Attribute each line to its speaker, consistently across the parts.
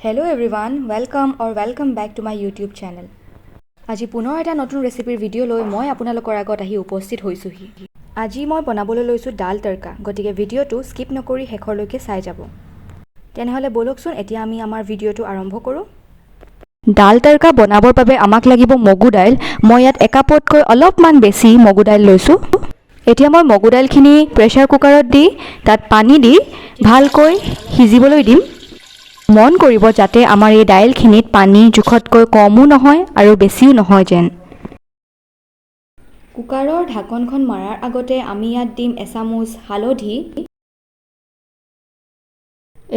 Speaker 1: Hello everyone, welcome back to my YouTube channel. আজি পুনৰ এটা নতুন ৰেচিপিৰ ভিডিঅ' লৈ মই আপোনালোকৰ আগত আহি উপস্থিত হৈছোহি। আজি মই বনাবলৈ লৈছোঁ ডাল তড়কা, গতিকে ভিডিঅ'টো স্কিপ নকৰি শেষলৈকে চাই যাব। তেনেহ'লে বলকচোন এতিয়া আমি আমাৰ ভিডিঅ'টো আৰম্ভ কৰোঁ। ডাল তড়কা বনাবৰ বাবে আমাক লাগিব মগু দাইল। মই ইয়াত একাপতকৈ অলপমান বেছি মগু দাইল লৈছোঁ। এতিয়া মই মগু দাইলখিনি প্ৰেছাৰ কুকাৰত দি তাত পানী দি ভালকৈ সিজিবলৈ দিম। মন কৰিব যাতে আমাৰ এই দাইলখিনিত পানী জোখতকৈ কমো নহয় আৰু বেছিও নহয় যেন। কুকাৰৰ ঢাকনখন মাৰাৰ আগতে আমি ইয়াত দিম এচামুচ হালধি।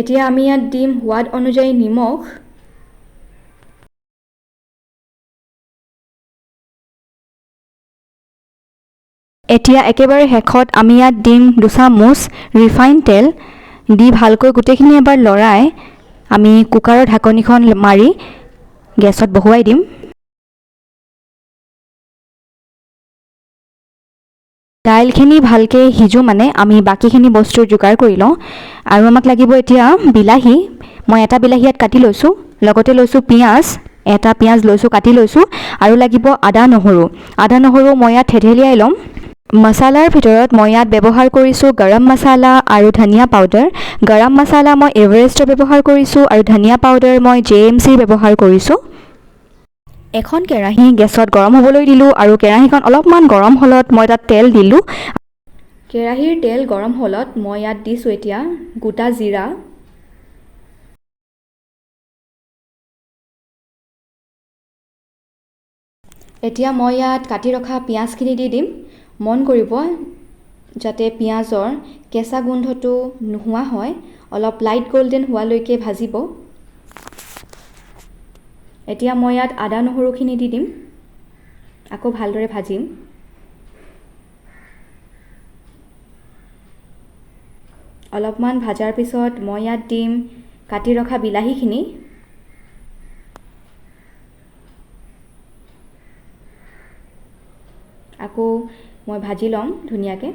Speaker 1: এতিয়া আমি ইয়াত দিম সোৱাদ অনুযায়ী নিমখ। এতিয়া একেবাৰে শেষত আমি ইয়াত দিম দুচামুচ ৰিফাইন তেল। দি ভালকৈ গোটেইখিনি এবাৰ লৰাই আমি কুকাৰৰ ঢাকনিখন মাৰি গেছত বহুৱাই দিম। দাইলখিনি ভালকৈ সিজো মানে আমি বাকীখিনি বস্তুৰ যোগাৰ কৰি লওঁ। আৰু আমাক লাগিব এতিয়া বিলাহী। মই এটা বিলাহী ইয়াত কাটি লৈছোঁ, লগতে লৈছোঁ পিঁয়াজ, এটা পিঁয়াজ লৈছোঁ কাটি লৈছোঁ, আৰু লাগিব আদা নহৰু মই ইয়াত থেথেলিয়াই ল'ম। মছলাৰ ভিতৰত মই ইয়াত ব্যৱহাৰ কৰিছোঁ গৰম মছলা আৰু ধনিয়া পাউডাৰ। গৰম মছলা মই এভাৰেষ্টৰ ব্যৱহাৰ কৰিছোঁ আৰু ধনিয়া পাউডাৰ মই JMCৰ ব্যৱহাৰ কৰিছোঁ। এখন কেৰাহী গেছত গৰম হ'বলৈ দিলোঁ আৰু কেৰাহীখন অলপমান গৰম হ'লত মই তাত তেল দিলোঁ। কেৰাহীৰ তেল গৰম হ'লত মই ইয়াত দিছোঁ এতিয়া গোটা জিৰা, এতিয়া মই ইয়াত কাটি ৰখা পিঁয়াজখিনি দি দিম। মন কৰিব যাতে পিঁয়াজৰ কেঁচা গোন্ধটো নোহোৱা হয়, অলপ লাইট গল্ডেন হোৱালৈকে ভাজিব। এতিয়া মই ইয়াত আদা নহৰুখিনি দি দিম, আকৌ ভালদৰে ভাজিম। অলপমান ভাজাৰ পিছত মই ইয়াত দিম কাটি ৰখা বিলাহীখিনি। আকৌ মই ভাজি ল'ম ধুনীয়াকৈ।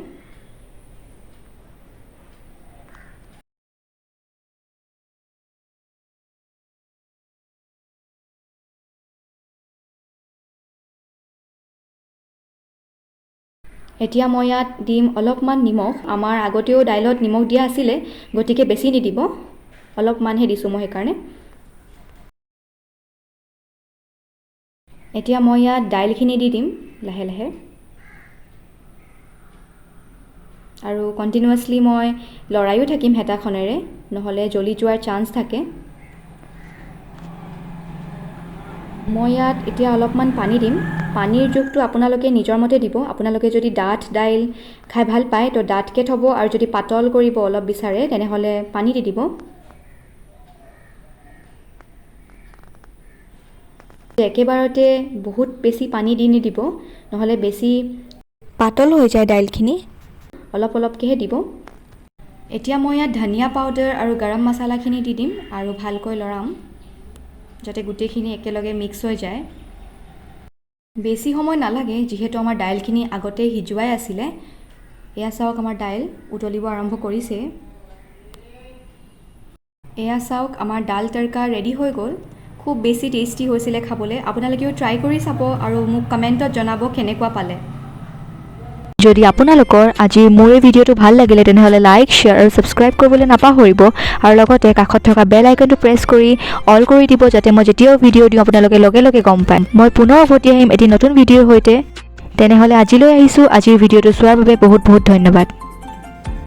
Speaker 1: এতিয়া মই ইয়াত দিম অলপমান নিমখ। আমাৰ আগতেও দাইলত নিমখ দিয়া আছিলে, গতিকে বেছি নিদিব, অলপমানহে দিছোঁ মই সেইকাৰণে। এতিয়া মই ইয়াত দাইলখিনি দি দিম লাহে লাহে, আৰু কণ্টিনিউৱাছলি মই লৰাইও থাকিম হেতাখনেৰে, নহ'লে জ্বলি যোৱাৰ চান্স থাকে। মই ইয়াত এতিয়া অলপমান পানী দিম। পানীৰ জোখটো আপোনালোকে নিজৰ মতে দিব। আপোনালোকে যদি ডাঠ দাইল খাই ভাল পায় তো ডাঠকৈ থ'ব, আৰু যদি পাতল কৰিব অলপ বিচাৰে তেনেহ'লে পানী দি দিব। একেবাৰতে বহুত বেছি পানী দি নিদিব, নহ'লে বেছি পাতল হৈ যায় দাইলখিনি, অলপ অলপকৈহে দিব। এতিয়া মই ইয়াত ধনিয়া পাউডাৰ আৰু গৰম মছলাখিনি দি দিম আৰু ভালকৈ লৰাম যাতে গোটেইখিনি একেলগে মিক্স হৈ যায়। বেছি সময় নালাগে যিহেতু আমাৰ দাইলখিনি আগতেই সিজুৱাই আছিলে। এয়া চাওক আমাৰ দাইল উতলিব আৰম্ভ কৰিছে। এয়া চাওক আমাৰ ডাল তড়কা ৰেডি হৈ গ'ল। খুব বেছি টেষ্টি হৈছিলে খাবলৈ। আপোনালোকেও ট্ৰাই কৰি চাব আৰু মোক কমেণ্টত জনাব কেনেকুৱা পালে। যদি আপোনালোকৰ আজি মোৰ এই ভিডিঅ'টো ভাল লাগিলে তেনেহ'লে লাইক, শ্বেয়াৰ আৰু ছাবস্ক্ৰাইব কৰিবলৈ নাপাহৰিব, আৰু লগতে কাষত থকা বেল আইকনটো প্ৰেছ কৰি অল কৰি দিব যাতে মই যেতিয়াও ভিডিঅ' দিওঁ আপোনালোকে লগে লগে গম পায়। মই পুনৰ উভতি আহিম এটি নতুন ভিডিঅ'ৰ সৈতে। তেনেহ'লে আজিলৈ আহিছোঁ। আজিৰ ভিডিঅ'টো চোৱাৰ বাবে বহুত বহুত ধন্যবাদ।